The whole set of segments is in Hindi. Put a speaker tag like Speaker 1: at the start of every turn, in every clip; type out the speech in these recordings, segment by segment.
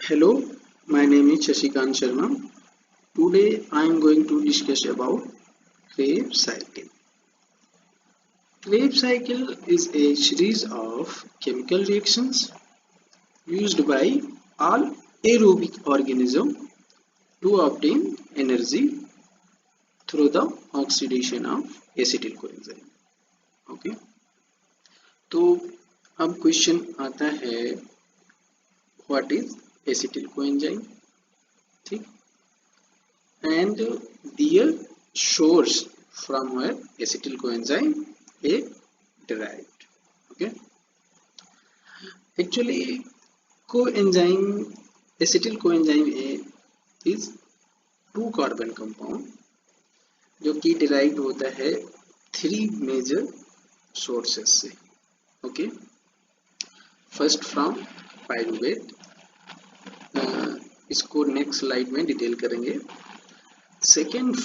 Speaker 1: Hello, my name is Shashikant Sharma. Today I am going to discuss about Krebs cycle. Krebs cycle is a series of chemical reactions used by all aerobic organisms to obtain energy through the oxidation of acetyl coenzyme. Okay, तो अब क्वेश्चन आता है व्हाट इज एसिटिल कोएंजाइम, ठीक, and their source from where acetyl coenzyme is derived. Okay, actually coenzyme acetyl coenzyme is 2 carbon compound जो कि derived होता है 3 major sources से. Okay, first from pyruvate, इसको नेक्स्ट स्लाइड में डिटेल करेंगे. Second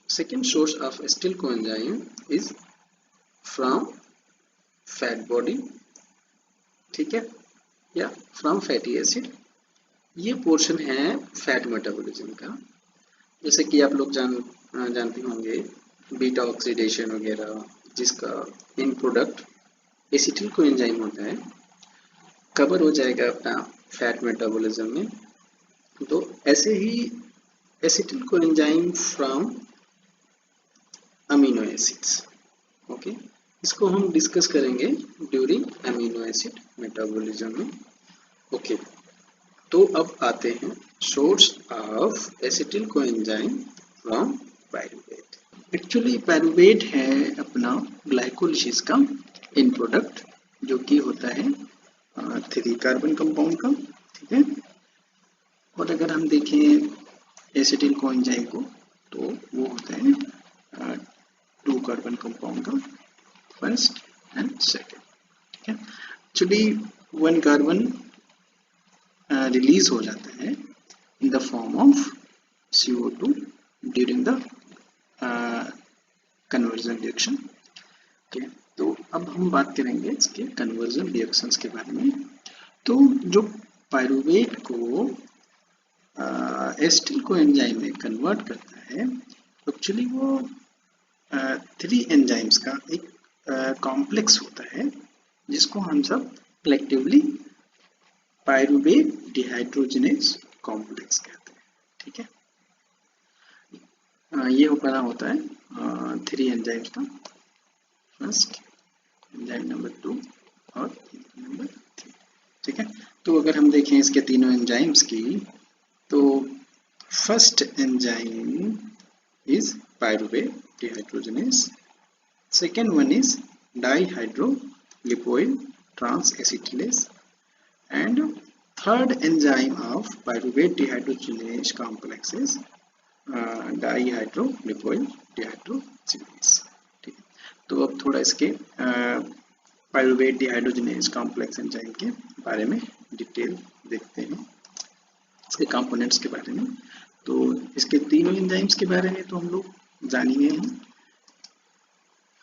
Speaker 1: second source of acetyl coenzyme is from fat body, ठीक है, या from fatty acid. ये पोर्शन है फैट मेटाबॉलिज्म का, जैसे कि आप लोग जानते होंगे बीटा ऑक्सीडेशन वगैरह, जिसका इन प्रोडक्ट एसिटिल कोएंजाइम होता है, कवर हो जाएगा अपना फैट मेटाबॉलिज्म में. तो ऐसे ही acetyl coenzyme from amino acids. Okay, इसको हम डिस्कस करेंगे ड्यूरिंग अमीनो एसिड मेटाबॉलिज्म में. ओके, तो अब आते हैं source of acetyl coenzyme from pyruvate. Actually pyruvate है अपना ग्लाइकोलिसिस का इन प्रोडक्ट, जो कि होता है 3 कार्बन कंपाउंड का, ठीक है. और अगर हम देखें एसिटिल कोएंजाइम को, तो वो होता है 2 कार्बन कंपाउंड का, फर्स्ट एंड सेकेंड, ठीक है. एक्चुअली 1 कार्बन रिलीज हो जाता है in the form of CO2 during the conversion reaction. Okay, तो अब हम बात करेंगे इसके कन्वर्जन रिएक्शंस के बारे में. तो जो पायरुवेट को एसिटिल कोएंजाइम में कन्वर्ट करता है, एक्चुअली वो 3 एंजाइम्स का एक कॉम्प्लेक्स होता है, जिसको हम सब कलेक्टिवली पायरुवेट डिहाइड्रोजिनेज कॉम्प्लेक्स कहते हैं, ठीक है. ये बना होता है 3 एंजाइम्स का, फर्स्ट एंजाइम नंबर 2 और नंबर 3, ठीक है. तो अगर हम देखें इसके तीनों एंजाइम्स की, तो first enzyme is pyruvate dehydrogenase, second one is dihydrolipoyl transacetylase, and third enzyme of pyruvate dehydrogenase complex is dihydrolipoyl dehydrogenase, ठीक है. तो अब थोड़ा इसके पायरुवेट डिहाइड्रोजिनेज कॉम्प्लेक्स एंजाइम के बारे में डिटेल देखते हैं, इसके कंपोनेंट्स के बारे में. तो इसके तीनों एंजाइम्स के बारे में तो हम लोग जान ही गए हैं.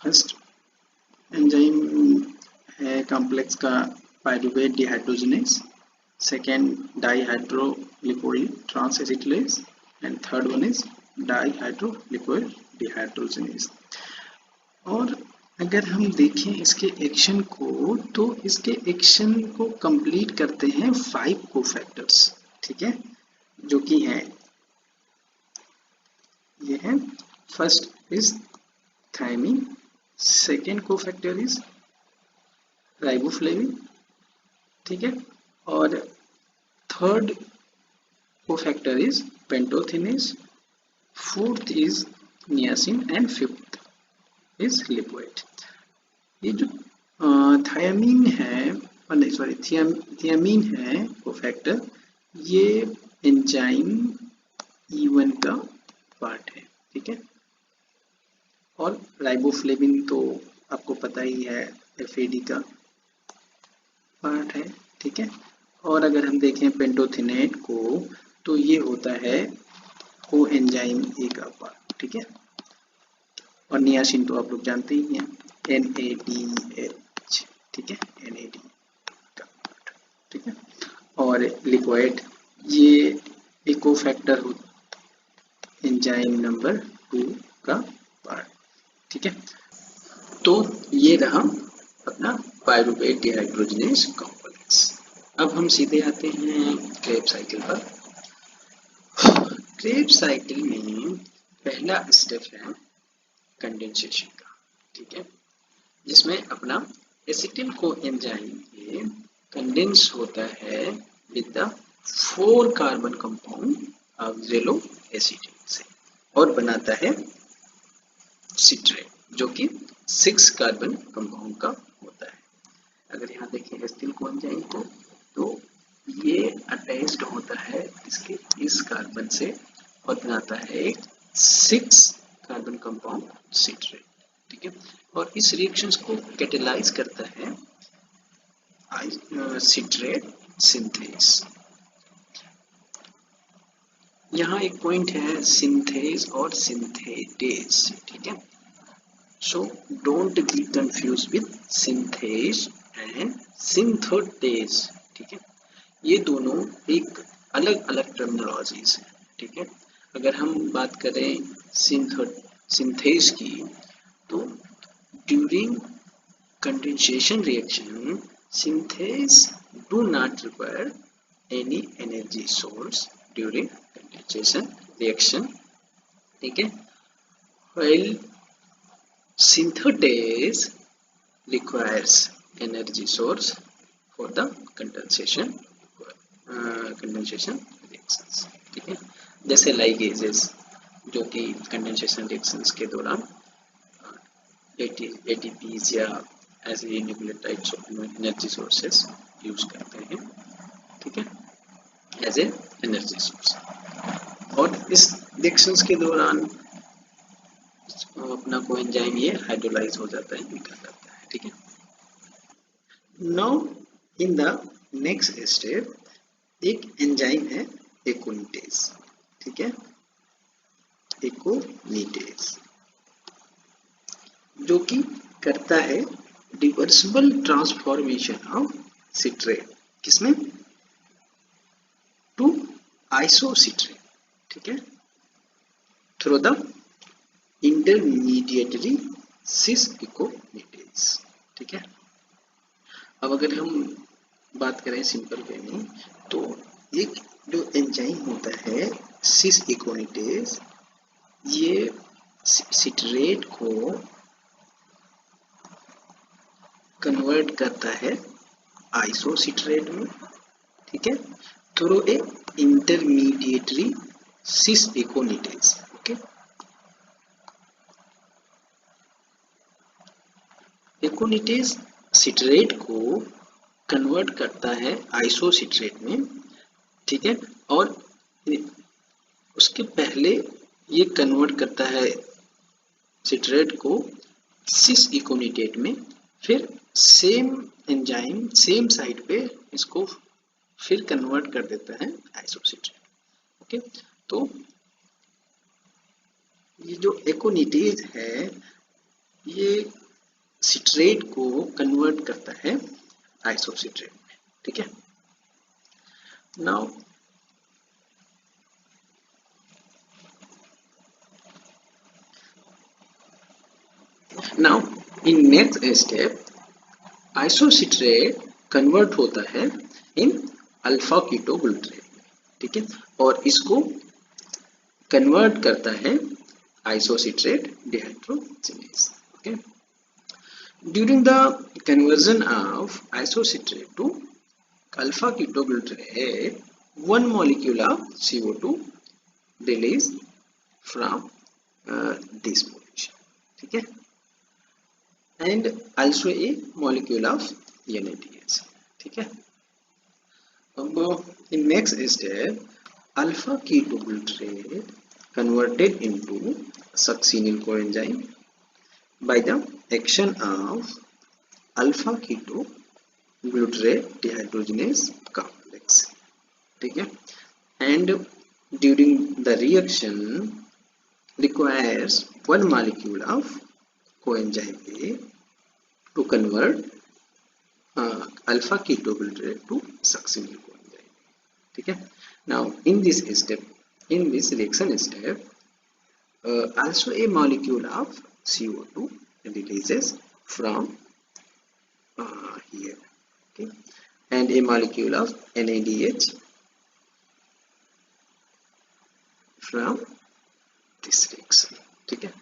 Speaker 1: फर्स्ट एंजाइम है कॉम्प्लेक्स का pyruvate dehydrogenase, second dihydrolipoyl transacetylase, and third one is dihydrolipoyl dehydrogenase. और अगर हम देखें इसके एक्शन को, तो इसके एक्शन को कंप्लीट करते हैं 5 कोफैक्टर्स, ठीक है, जो कि हैं, ये है. First is thiamine, second cofactor is riboflavin, ठीक है, और third cofactor is pantothenate, fourth is niacin, and fifth is lipoid. ये जो थायमिन है, नहीं सॉरी थियामीन है कोफैक्टर, ये एंजाइम E1 का पार्ट है, ठीक है. और राइबोफ्लेविन तो आपको पता ही है FAD का पार्ट है, ठीक है. और अगर हम देखें पेंटोथिनेट को, तो ये होता है को एंजाइम A का पार्ट, ठीक है. और नियासिन तो आप लोग जानते ही हैं, NADH, ठीक है, NAD का पार्ट, ठीक है. और लिक्विड ये इको फैक्टर एंजाइम नंबर 2 का पार्ट। ठीक है, तो ये रहा अपना पायरुवेट डिहाइड्रोजनेज कॉम्प्लेक्स। अब हम सीधे आते हैं क्रेब्स साइकिल पर। क्रेब्स साइकिल में पहला स्टेप है कंडेंसेशन का। ठीक है, जिसमें अपना एसिटिल को एंजाइम कंडेंस होता है with the 4 carbon compound ऑक्जेलो acetyl से और बनाता है सिट्रेट, जो कि 6 कार्बन कंपाउंड का होता है। अगर यहाँ देखें एसिटिल को एंजाइम को, तो ये अटैच्ड होता है इसके इस कार्बन से और बनाता है एक 6 कार्बन कंपाउंड सिट्रेट। ठीक है, और इस रिएक्शंस को कैटेलाइज करता है सिट्रेट सिंथेस। यहाँ एक पॉइंट है सिंथेस और सिंथेटेस। ठीक है, so don't be confuse with synthase and synthetase. ठीक है, ये दोनों एक अलग अलग टर्मिनोलॉजीज हैं। ठीक है, अगर हम बात करें सिंथेस की, तो during condensation reaction, synthase do not require any energy source during condensation reaction. ठीक है, while synthetase requires energy source for the condensation reactions. ठीक है, जैसे लाइगेजेस जो कि कंडेंसेशन रिएक्शंस के दौरान ATPs या ऐसे nucleotides of energy sources use करते हैं। ठीक है, एज ए एनर्जी सोर्स। और इस रिएक्शंस के दौरान अपना कोएंजाइम ये हाइड्रोलाइज हो जाता है, निकल जाता है। ठीक है, now in the next step एक एंजाइम है एकोनिटेज। ठीक है, एकोनिटेज जो कि करता है रिवर्सिबल ट्रांसफॉर्मेशन ऑफ सिट्रेट, किसमें? To isocitrate. ठीक है, through the intermediatory cis aconitase. ठीक है, अब अगर हम बात करें सिंपल वे में, तो एक जो एंजाइम होता है सिस इकोनिटेज, ये सिट्रेट को कन्वर्ट करता है आइसोसिट्रेट में। ठीक है, through a intermediatory cis aconitase. Okay, aconitase citrate को कन्वर्ट करता है आइसोसिट्रेट में। ठीक है, और उसके पहले ये कन्वर्ट करता है सिट्रेट को सिस इकोनिटेट में, फिर सेम एंजाइम सेम साइड पे इसको फिर कन्वर्ट कर देता है आइसोसिट्रेट। ओके, तो ये जो एकोनिटेज है ये सिट्रेट को कन्वर्ट करता है आइसोसिट्रेट में। ठीक है, नाउ इन नेक्स्ट स्टेप आइसोसिट्रेट कन्वर्ट होता है इन अल्फा कीटोग्लूटरेट। ठीक है, और इसको कन्वर्ट करता है isocitrate dehydrogenase. Okay, during the conversion of isocitrate to alpha ketoglutarate, one molecule of CO2 released from this position. ठीक है, and also a molecule of NADH. ठीक है, अब in next step alpha ketoglutarate converted into succinyl coenzyme by the action of alpha ketoglutarate dehydrogenase complex. ठीक है, and during the reaction requires one molecule of coenzyme A to convert alpha ketoglutarate to succinyl coenzyme. ठीक है। Now in this step, in this reaction step, also a molecule of CO2 releases from here, okay, and a molecule of NADH from this reaction, ठीक है।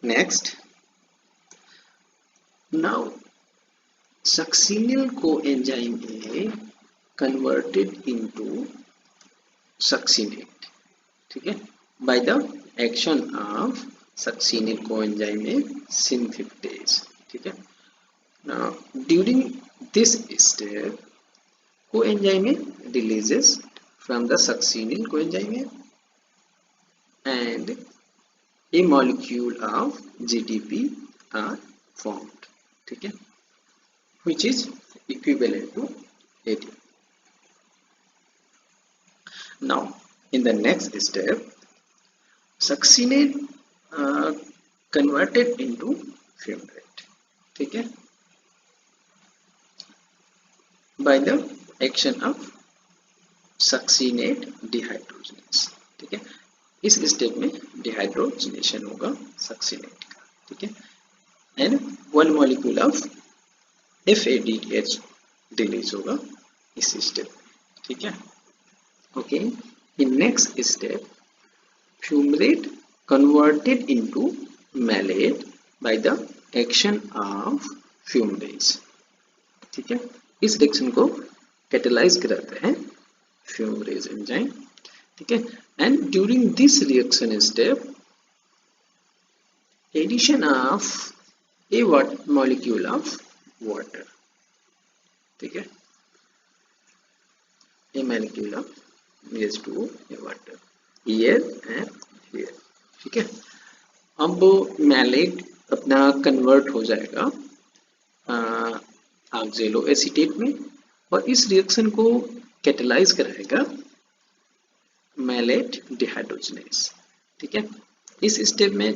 Speaker 1: Next, now succinyl coenzyme A converted into succinate, ठीक है, by the action of succinyl coenzyme A synthetase, ठीक है। Now during this step, coenzyme A releases from the succinyl coenzyme A and a molecule of GDP are formed, ठीक है, which is equivalent to ATP. Now in the next step, succinate converted into fumarate, ठीक है, by the action of succinate dehydrogenase, ठीक है। इस स्टेप में डिहाइड्रोजनेशन होगा सक्सिनेट का, ठीक है, and one molecule of FADH release होगा इस स्टेप में, ठीक है। Okay, in next step fumarate converted into malate by the action of fumarase, ठीक है। इस रिएक्शन को कैटेलाइज कराते हैं फ्यूमरेज एंजाइम, ठीक है, and during this reaction step addition of a molecule of water, ठीक है, a molecule of H2O water here and here, ठीक है। अब मैलेट अपना कन्वर्ट हो जाएगा ऑक्जेलो एसीटेट में और इस रिएक्शन को कैटेलाइज कराएगा मैलेट डिहाइड्रोजनेस, ठीक है। इस स्टेप में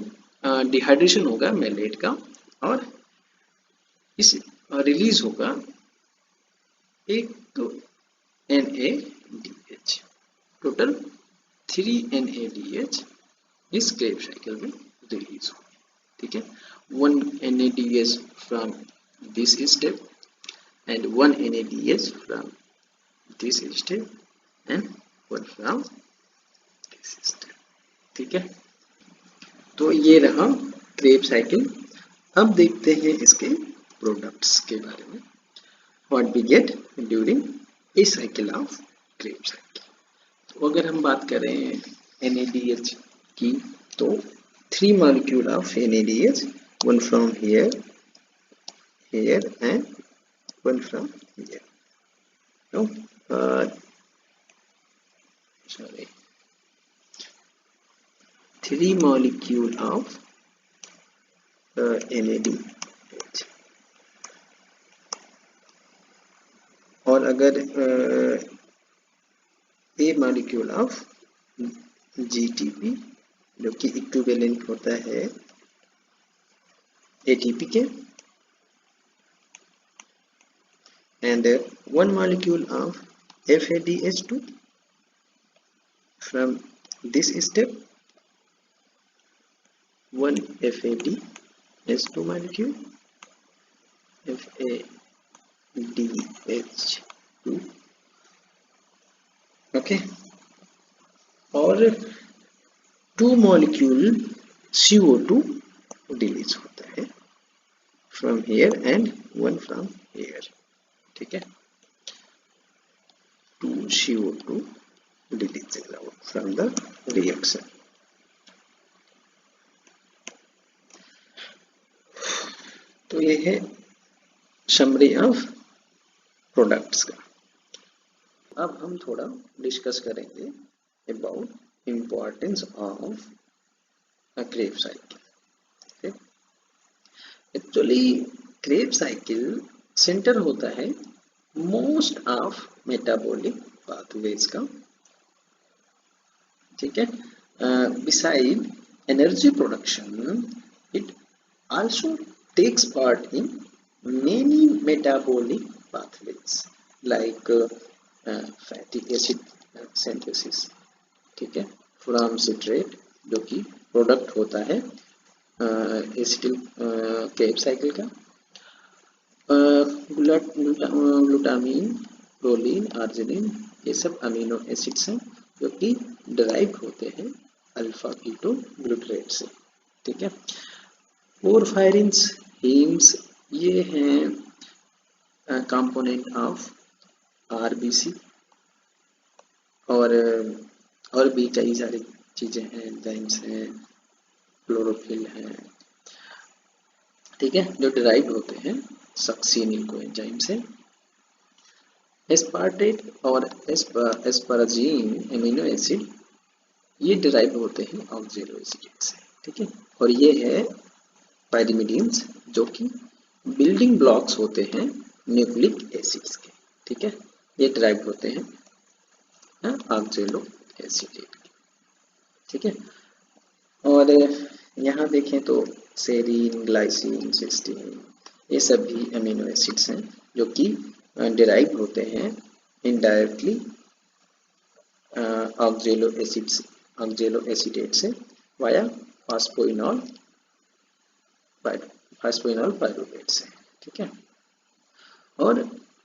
Speaker 1: डिहाइड्रेशन होगा मैलेट का और इस रिलीज होगा एक तो NADH, टोटल 3 NADH इस क्रेब्स साइकिल में रिलीज होगी, ठीक है। 1 NADH from this step and 1 NADH from this step and 1 from this step, ठीक है। तो ये रहा क्रेब्स साइकिल। अब देखते हैं इसके प्रोडक्ट्स के बारे में, what we get during a cycle of Krebs cycle. तो अगर हम बात करें NADH की, तो 3 molecule of NADH, 1 from here, here and 1 from here. No, sorry, 3 molecule of NADH, और अगर ए मॉलिक्यूल ऑफ GTP जो कि इक्विवेलेंट होता है ATP के, and 1 molecule of FADH2 from this step, 1 FADH2 molecule, FADH2, okay, और 2 molecule CO2 रिलीज होता है from here and 1 from here, ठीक है। 2 CO2 release from the reaction। तो ये है समरी ऑफ प्रोडक्ट्स का। अब हम थोड़ा डिस्कस करेंगे about importance of Krebs cycle. Actually Krebs cycle centre होता है मोस्ट ऑफ मेटाबॉलिक पाथवेज का, ठीक है। Beside energy production, it also takes part in many metabolic pathways like fatty acid synthesis, ठीक है, फ्रॉम सिट्रेट, जो कि प्रोडक्ट होता है एसिटिल केप साइकिल का, ग्लूटामीन, प्रोलीन, आर्जिनिन, ये सब अमीनो एसिड्स हैं जो कि डराइव होते हैं अल्फा कीटो ग्लूटरेट से, ठीक है। पोरफायरिन्स, हीम्स, ये हैं कंपोनेंट ऑफ आरबीसी, और भी कई सारी चीजें हैं, एंजाइम्स हैं, क्लोरोफिल है, ठीक है, जो डिराइव होते हैं सक्सिनिल कोएंजाइम से। एस्पार्टेट और एस्पाराजीन एमिनो एसिड ये डिराइव होते हैं ऑक्जेलोएसिटेट से, ठीक है। और ये है पाइरिमिडीन्स जो कि बिल्डिंग ब्लॉक्स होते हैं न्यूक्लिक एसिड्स के, ठीक है, ये डिराइव होते हैं ऑक्जेलोएसिटेट के, ठीक है। और यहाँ देखें तो सेरीन, ग्लाइसिन, सिस्टीन, ये सभी अमीनो एसिड्स हैं जो कि डिराइव होते हैं इनडायरेक्टली ऑक्जेलोएसिटेट से वाया फास्फोइनॉल पाइरुवेट से, ठीक है। और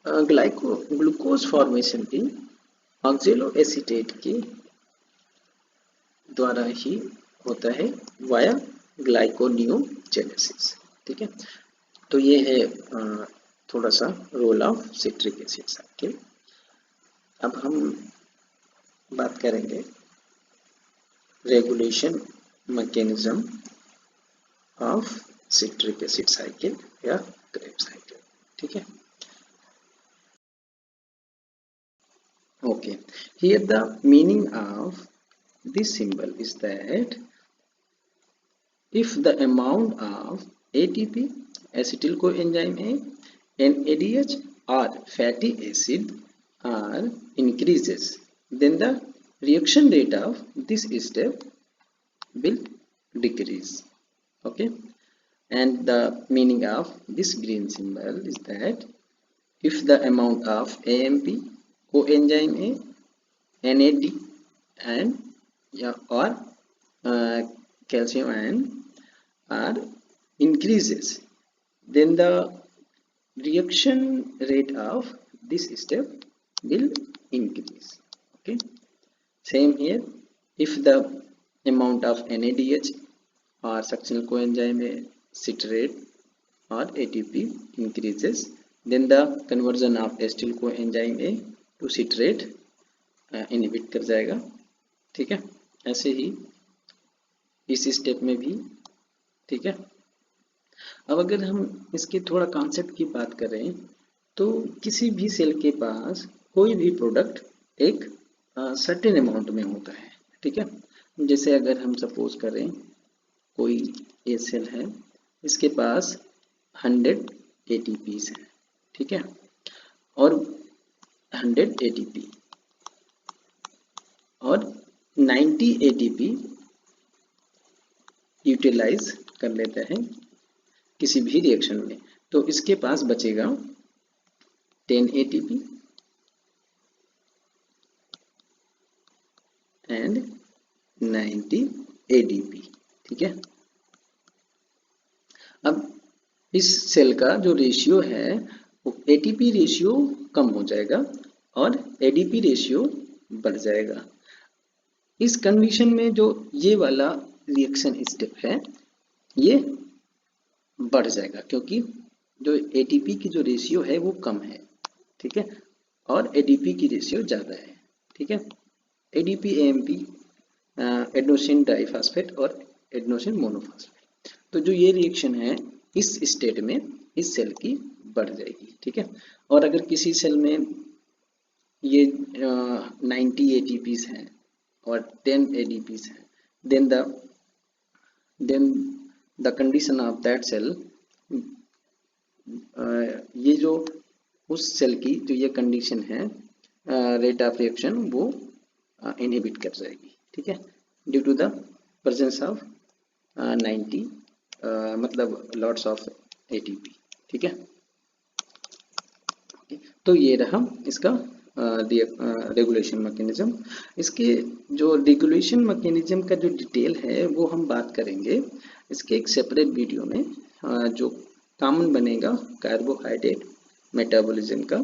Speaker 1: ग्लूकोज फॉर्मेशन भी ऑक्जेलोएसिटेट के द्वारा ही होता है वाया ग्लाइकोनियोजेनेसिस, ठीक है। तो ये है थोड़ा सा role of citric acid cycle. अब हम बात करेंगे regulation mechanism of citric acid cycle या क्रेब्स साइकिल, ठीक है। Okay, here the meaning of this symbol is that if the amount of ATP, acetyl coenzyme A, and ADH or fatty acid are increases, then the reaction rate of this step will decrease, okay. And the meaning of this green symbol is that if the amount of AMP, coenzyme A, NAD and or calcium ion are increases, then the reaction rate of this step will increase, okay. Same here, if the amount of NADH or succinyl coenzyme A, citrate or ATP increases, then the conversion of acetyl coenzyme A to citrate inhibit कर जाएगा, ठीक है। ऐसे ही इस स्टेप में भी, ठीक है। अब अगर हम इसके थोड़ा कॉन्सेप्ट की बात करें तो किसी भी सेल के पास कोई भी प्रोडक्ट एक सर्टेन अमाउंट में होता है, ठीक है। जैसे अगर हम सपोज करें कोई ए सेल है, इसके पास 100 ATPs हैं, ठीक है, और 100 ATP और 90 ATP यूटिलाइज कर लेते हैं किसी भी रिएक्शन में, तो इसके पास बचेगा 10 ATP एंड 90 ADP, ठीक है। अब इस सेल का जो रेशियो है वो ATP रेशियो कम हो जाएगा और ADP रेशियो बढ़ जाएगा। इस कंडीशन में जो ये वाला रिएक्शन स्टेप है ये बढ़ जाएगा क्योंकि जो ATP की जो रेशियो है वो कम है, ठीक है, और ADP की रेशियो ज़्यादा है, ठीक है। ADP AMP एडेनोसिन डाइफॉस्फेट और एडेनोसिन मोनोफॉस्फेट, तो जो ये रिएक्शन है इस स्टेट में इस सेल की बढ़ जाएगी, ठीक है। और अगर किसी सेल में ये 90 ATPs हैं और 10 ADPs हैं, then the condition of that cell, ये जो उस सेल की जो ये कंडीशन है रेट ऑफ रिएक्शन वो इनहिबिट कर जाएगी, ठीक है, due to the presence of 90 मतलब लॉट्स ऑफ ATP, ठीक है। तो ये रहा इसका रेगुलेशन मैकेनिज्म। इसके जो रेगुलेशन मैकेनिज्म का जो डिटेल है वो हम बात करेंगे इसके एक सेपरेट वीडियो में, जो कॉमन बनेगा कार्बोहाइड्रेट मेटाबॉलिज्म का,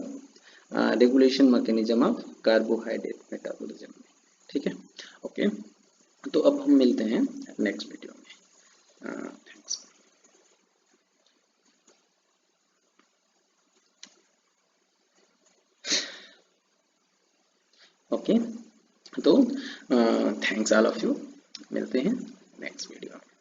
Speaker 1: regulation mechanism of carbohydrate metabolism में। ठीक है, ओके। तो अब हम मिलते हैं नेक्स्ट वीडियो में। थैंक्स। ओके, तो थैंक्स ऑल ऑफ यू, मिलते हैं नेक्स्ट वीडियो में।